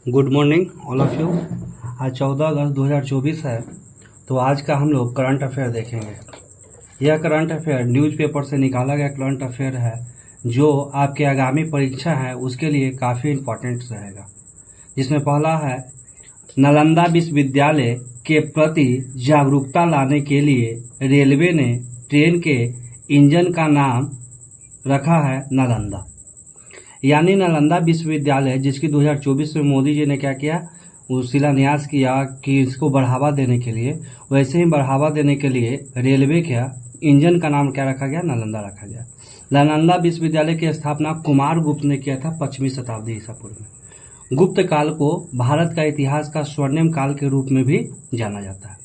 Good morning all of you. आज 14 अगस्त 2024 है। तो आज का हम लोग करंट अफेयर देखेंगे। यह करंट अफेयर न्यूज़पेपर से निकाला गया करंट अफेयर है, जो आपके आगामी परीक्षा है उसके लिए काफ़ी इम्पोर्टेंट रहेगा। जिसमें पहला है, नालंदा विश्वविद्यालय के प्रति जागरूकता लाने के लिए रेलवे ने ट्रेन के इंजन का नाम रखा है नालंदा। यानी नालंदा विश्वविद्यालय, जिसकी 2024 में मोदी जी ने क्या किया, वो शिलान्यास किया कि इसको बढ़ावा देने के लिए, वैसे ही बढ़ावा देने के लिए रेलवे का इंजन का नाम क्या रखा गया, नालंदा रखा गया। नालंदा विश्वविद्यालय की स्थापना कुमार गुप्त ने किया था 5वीं शताब्दी ईसा पूर्व में। गुप्त काल को भारत का इतिहास का स्वर्णिम काल के रूप में भी जाना जाता है।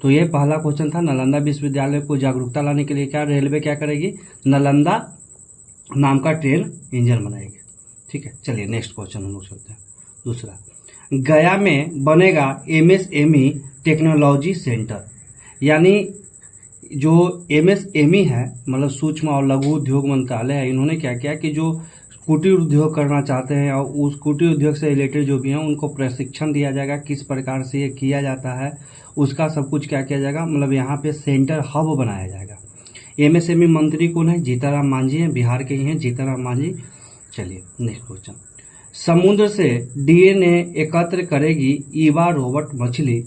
तो ये पहला क्वेश्चन था, नालंदा विश्वविद्यालय को जागरूकता लाने के लिए क्या रेलवे क्या करेगी, नालंदा नाम का ट्रेन इंजन बनाएगी। ठीक है, चलिए नेक्स्ट क्वेश्चन हम लोग चलते हैं। दूसरा, गया में बनेगा एमएसएमई टेक्नोलॉजी सेंटर। यानी जो एमएसएमई है, मतलब सूक्ष्म और लघु उद्योग मंत्रालय है, इन्होंने क्या किया कि जो कुटीर उद्योग करना चाहते हैं और उस कुटीर उद्योग से रिलेटेड जो भी हैं उनको प्रशिक्षण दिया जाएगा, किस प्रकार से ये किया जाता है उसका सब कुछ क्या किया जाएगा, मतलब यहाँ पे सेंटर हब बनाया जाएगा। एमएसएमई मंत्री कौन है, जीतनराम मांझी हैं, बिहार के ही हैं जीतनराम मांझी। चलिए नेक्स्ट क्वेश्चन, समुद्र से डीएनए एकत्र करेगी ईवा रोबोट मछली।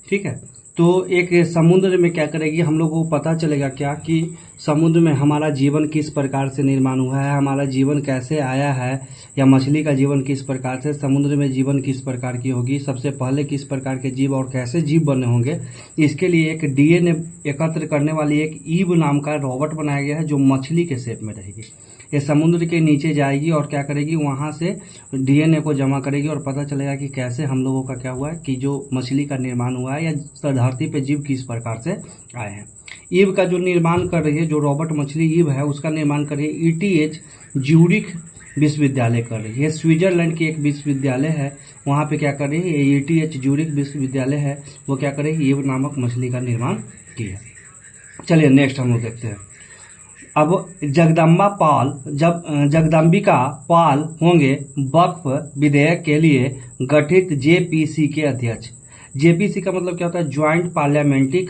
ठीक है, तो एक समुद्र में क्या करेगी, हम लोगों को पता चलेगा क्या कि समुद्र में हमारा जीवन किस प्रकार से निर्माण हुआ है, हमारा जीवन कैसे आया है, या मछली का जीवन किस प्रकार से, समुद्र में जीवन किस प्रकार की होगी, सबसे पहले किस प्रकार के जीव और कैसे जीव बने होंगे। इसके लिए एक डीएनए एकत्र करने वाली एक ईव नाम का रोबोट बनाया गया है, जो मछली के शेप में रहेगी। ये समुद्र के नीचे जाएगी और क्या करेगी, वहां से डीएनए को जमा करेगी और पता चलेगा कि कैसे हम लोगों का क्या हुआ है, कि जो मछली का निर्माण हुआ है या धरती पे जीव किस प्रकार से आए हैं। ईव का जो निर्माण कर रही है, जो रोबोट मछली ईव है, उसका निर्माण कर रही है ईटीएच ज्यूरिख विश्वविद्यालय कर रही है। स्विट्जरलैंड की एक विश्वविद्यालय है, वहां पे क्या कर रही है, ईटीएच ज्यूरिख विश्वविद्यालय है, वो क्या कर रही है, ईव नामक मछली का निर्माण किया। चलिए नेक्स्ट हम लोग देखते हैं। अब जगदम्बिका पाल होंगे वक्फ विधेयक के लिए गठित जेपीसी के अध्यक्ष। जेपीसी का मतलब क्या होता है, ज्वाइंट पार्लियामेंट्री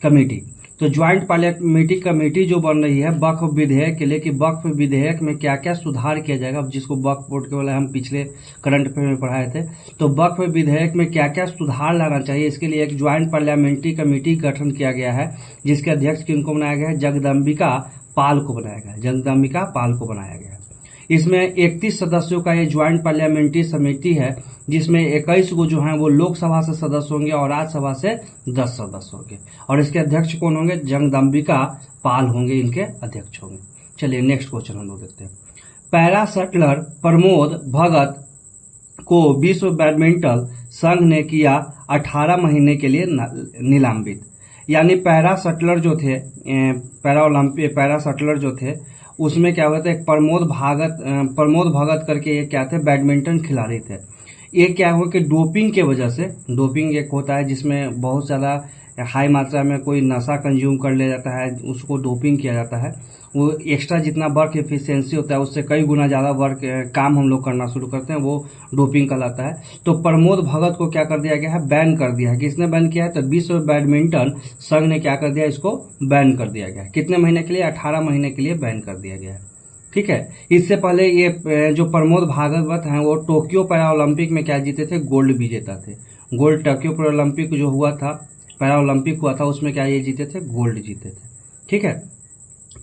कमेटी। तो ज्वाइंट पार्लियामेंट्री कमेटी जो बन रही है वक्फ विधेयक के लिए, कि वक्फ विधेयक में क्या क्या सुधार किया जाएगा, जिसको वक्फ बोर्ड के वाले हम पिछले करंट अफेयर में पढ़ाए थे। तो वक्फ विधेयक में क्या क्या सुधार लाना चाहिए, इसके लिए एक ज्वाइंट पार्लियामेंट्री कमेटी गठन किया गया है, जिसके अध्यक्ष किनको बनाया गया है, जगदम्बिका पाल को बनाया गया है, जगदम्बिका पाल को बनाया गया है। इसमें 31 सदस्यों का ये ज्वाइंट पार्लियामेंट्री समिति है, जिसमें 21 को जो है वो लोकसभा से सदस्य होंगे और राज्यसभा से 10 सदस्य होंगे। और इसके अध्यक्ष कौन होंगे, जगदम्बिका पाल होंगे, इनके अध्यक्ष होंगे। चलिए नेक्स्ट क्वेश्चन हम लोग देखते हैं। पैरा शटलर प्रमोद भगत को विश्व बैडमिंटन संघ ने किया 18 महीने के लिए निलंबित। यानी पैरा शटलर जो थे, पैरा शटलर जो थे, उसमें क्या हुआ था, एक प्रमोद भगत करके ये क्या थे, बैडमिंटन खिलाड़ी थे। ये क्या हुआ कि डोपिंग के वजह से, डोपिंग एक होता है जिसमें बहुत ज़्यादा हाई मात्रा में कोई नशा कंज्यूम कर लिया जाता है, उसको डोपिंग किया जाता है। वो एक्स्ट्रा जितना वर्क एफिशिएंसी होता है उससे कई गुना ज़्यादा वर्क काम हम लोग करना शुरू करते हैं, वो डोपिंग कहलाता है। तो प्रमोद भगत को क्या कर दिया गया है, बैन कर दिया है। किसने बैन किया है, तो विश्व बैडमिंटन संघ ने क्या कर दिया, इसको बैन कर दिया गया है। कितने महीने के लिए, 18 महीने के लिए बैन कर दिया गया है। ठीक है, इससे पहले ये जो प्रमोद भागवत हैं वो टोक्यो पैरा ओलंपिक में क्या जीते थे, गोल्ड विजेता थे। गोल्ड टोक्यो पैरा ओलंपिक जो हुआ था, पैरा ओलंपिक हुआ था, उसमें क्या ये जीते थे, गोल्ड जीते थे। ठीक है,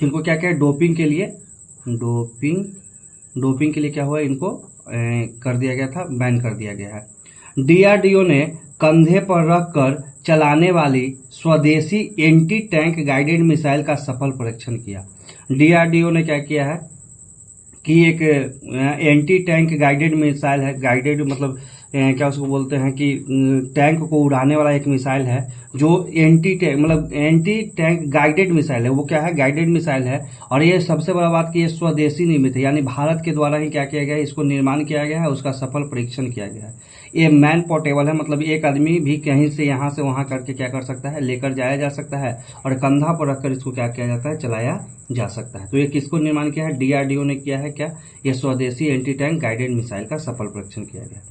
इनको क्या क्या डोपिंग के लिए, डोपिंग के लिए क्या हुआ, इनको कर दिया गया था, बैन कर दिया गया है। डीआरडीओ ने कंधे पर रखकर चलाने वाली स्वदेशी एंटी टैंक गाइडेड मिसाइल का सफल परीक्षण किया। डीआरडीओ ने क्या किया है कि एक एंटी टैंक गाइडेड मिसाइल है, गाइडेड मतलब क्या उसको बोलते हैं कि टैंक को उड़ाने वाला एक मिसाइल है, जो एंटी टैंक गाइडेड मिसाइल है। वो क्या है, गाइडेड मिसाइल है। और ये सबसे बड़ा बात कि ये स्वदेशी निर्मित है, यानी भारत के द्वारा ही क्या किया गया है, इसको निर्माण किया गया है, उसका सफल परीक्षण किया गया है। ये मैन पोर्टेबल है, मतलब एक आदमी भी कहीं से यहाँ से वहां करके क्या कर सकता है, लेकर जाया जा सकता है, और कंधा पर रखकर इसको क्या किया जाता है, चलाया जा सकता है। तो ये किसको निर्माण किया है, डीआरडीओ ने किया है। क्या, ये स्वदेशी एंटी टैंक गाइडेड मिसाइल का सफल परीक्षण किया गया।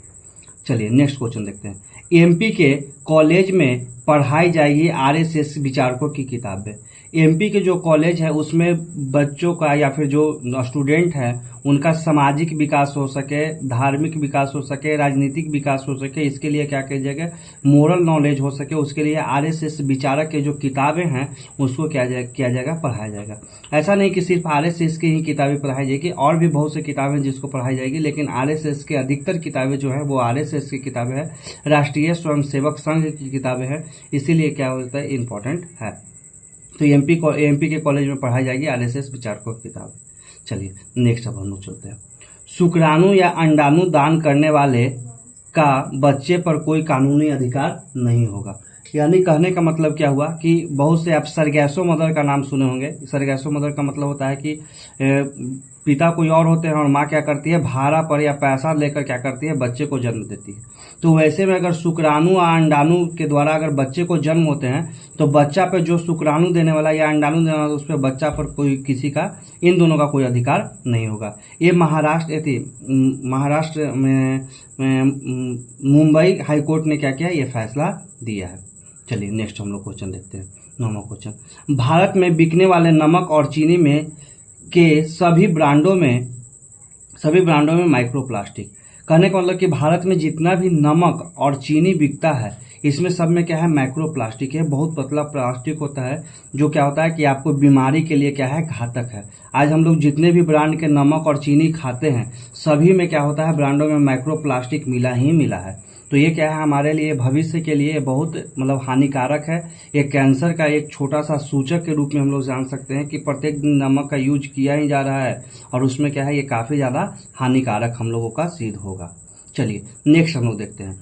चलिए नेक्स्ट क्वेश्चन देखते हैं। एमपी के कॉलेज में पढ़ाई जाएगी आरएसएस विचारकों की किताबें। एमपी के जो कॉलेज है उसमें बच्चों का या फिर जो स्टूडेंट है उनका सामाजिक विकास हो सके, धार्मिक विकास हो सके, राजनीतिक विकास हो सके, इसके लिए क्या किया जाएगा, मोरल नॉलेज हो सके, उसके लिए आरएसएस विचारक के जो किताबें हैं उसको किया जाएगा, पढ़ाया जाएगा। ऐसा नहीं कि सिर्फ आरएसएस की ही किताबें पढ़ाई जाएगी, और भी बहुत सी किताबें जिसको पढ़ाई जाएगी, लेकिन आरएसएस के अधिकतर किताबें जो है वो आरएसएस की किताबें हैं, राष्ट्रीय स्वयंसेवक संघ की किताबें हैं, इसीलिए क्या होता है, इंपॉर्टेंट है। तो एमपी के कॉलेज में पढ़ाई जाएगी आरएसएस विचारकों की किताब। चलिए नेक्स्ट अब हम लोग चलते हैं। शुक्राणु या अंडाणु दान करने वाले का बच्चे पर कोई कानूनी अधिकार नहीं होगा। यानी कहने का मतलब क्या हुआ कि बहुत से आप सरगैसो मदर का नाम सुने होंगे। सरगैसो मदर का मतलब होता है कि पिता कोई और होते हैं और माँ क्या करती है, भाड़ा पर या पैसा लेकर क्या करती है, बच्चे को जन्म देती है। तो वैसे में अगर शुक्राणु या अंडाणु के द्वारा अगर बच्चे को जन्म होते हैं तो बच्चा पे जो शुक्राणु देने वाला या अंडाणु देने वाला उस पर बच्चा पर कोई किसी का, इन दोनों का कोई अधिकार नहीं होगा। ये महाराष्ट्र में मुंबई हाईकोर्ट ने क्या किया, ये फैसला दिया है। चलिए नेक्स्ट हम लोग क्वेश्चन देखते हैं। 9वां क्वेश्चन। भारत में बिकने वाले नमक और चीनी में के सभी ब्रांडों में माइक्रोप्लास्टिक। कहने का मतलब कि भारत में जितना भी नमक और चीनी बिकता है इसमें सब में क्या है, माइक्रोप्लास्टिक है। बहुत पतला प्लास्टिक होता है जो क्या होता है कि आपको बीमारी के लिए क्या है, घातक है। आज हम लोग जितने भी ब्रांड के नमक और चीनी खाते हैं सभी में क्या होता है, ब्रांडों में माइक्रोप्लास्टिक मिला ही मिला है। तो ये क्या है, हमारे लिए भविष्य के लिए बहुत मतलब हानिकारक है। ये कैंसर का एक छोटा सा सूचक के रूप में हम लोग जान सकते हैं कि प्रत्येक दिन नमक का यूज किया ही जा रहा है और उसमें क्या है, ये काफ़ी ज़्यादा हानिकारक हम लोगों का सिद्ध होगा। चलिए नेक्स्ट हम लोग देखते हैं।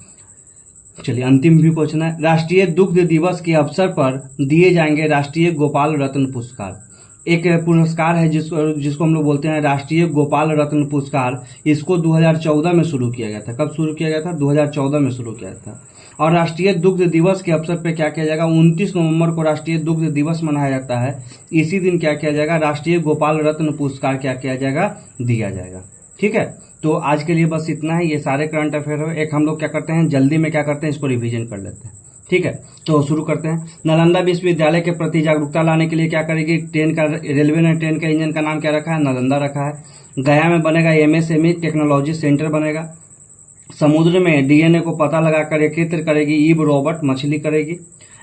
चलिए अंतिम भी क्वेश्चन है। राष्ट्रीय दुग्ध दिवस के अवसर पर दिए जाएंगे राष्ट्रीय गोपाल रत्न पुरस्कार। एक पुरस्कार है जिसको हम लोग बोलते हैं राष्ट्रीय गोपाल रत्न पुरस्कार। इसको 2014 में शुरू किया गया था। कब शुरू किया गया था, 2014 में शुरू किया था। और राष्ट्रीय दुग्ध दिवस के अवसर पर क्या किया जाएगा, 29 नवंबर को राष्ट्रीय दुग्ध दिवस मनाया जाता है। इसी दिन क्या किया जाएगा, राष्ट्रीय गोपाल रत्न पुरस्कार क्या किया जाएगा, दिया जाएगा। ठीक है, तो आज के लिए बस इतना ही। ये सारे करंट अफेयर है। एक हम लोग क्या करते हैं, जल्दी में क्या करते हैं, इसको रिवीजन कर लेते हैं। ठीक है, तो शुरू करते हैं। नालंदा विश्वविद्यालय के प्रति जागरूकता लाने के लिए क्या करेगी, रेलवे ने ट्रेन का इंजन का नाम क्या रखा है, नालंदा रखा है। गया में बनेगा एमएसएमई टेक्नोलॉजी सेंटर बनेगा। समुद्र में डीएनए को पता लगाकर एकत्र करेगी ईब रोबोट मछली करेगी।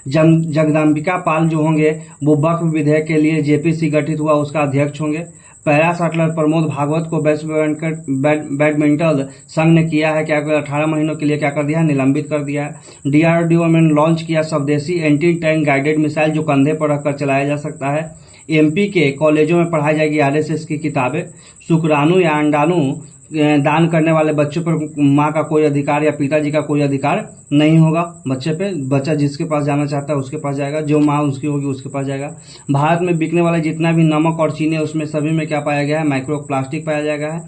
जगदम्बिका पाल जो होंगे वो वक्फ विधेयक के लिए जेपीसी गठित हुआ उसका अध्यक्ष होंगे। पैरा शटलर प्रमोद भागवत को विश्व बैडमिंटन संघ ने किया है क्या, 18 महीनों के लिए क्या कर दिया है, निलंबित कर दिया है। डीआरडीओ में लॉन्च किया स्वदेशी एंटी टैंक गाइडेड मिसाइल जो कंधे पर रखकर चलाया जा सकता है। एमपी के कॉलेजों में पढ़ाई जाएगी आरएसएस की किताबें। शुक्राणु या अंडाणु दान करने वाले बच्चों पर माँ का कोई अधिकार या पिताजी का कोई अधिकार नहीं होगा बच्चे पे। बच्चा जिसके पास जाना चाहता है उसके पास जाएगा, जो माँ उसकी होगी उसके पास जाएगा। भारत में बिकने वाले जितना भी नमक और चीनी है उसमें सभी में क्या पाया गया है, माइक्रोप्लास्टिक पाया जाएगा है।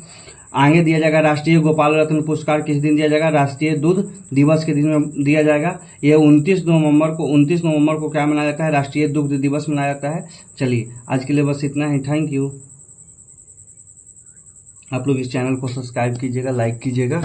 आगे दिया जाएगा राष्ट्रीय गोपाल रत्न पुरस्कार किस दिन दिया जाएगा, राष्ट्रीय दूध दिवस के दिन में दिया जाएगा। ये 29 नवंबर को क्या मनाया जाता है, राष्ट्रीय दुग्ध दिवस मनाया जाता है। चलिए आज के लिए बस इतना ही। Thank you. आप लोग इस चैनल को सब्सक्राइब कीजिएगा, लाइक कीजिएगा।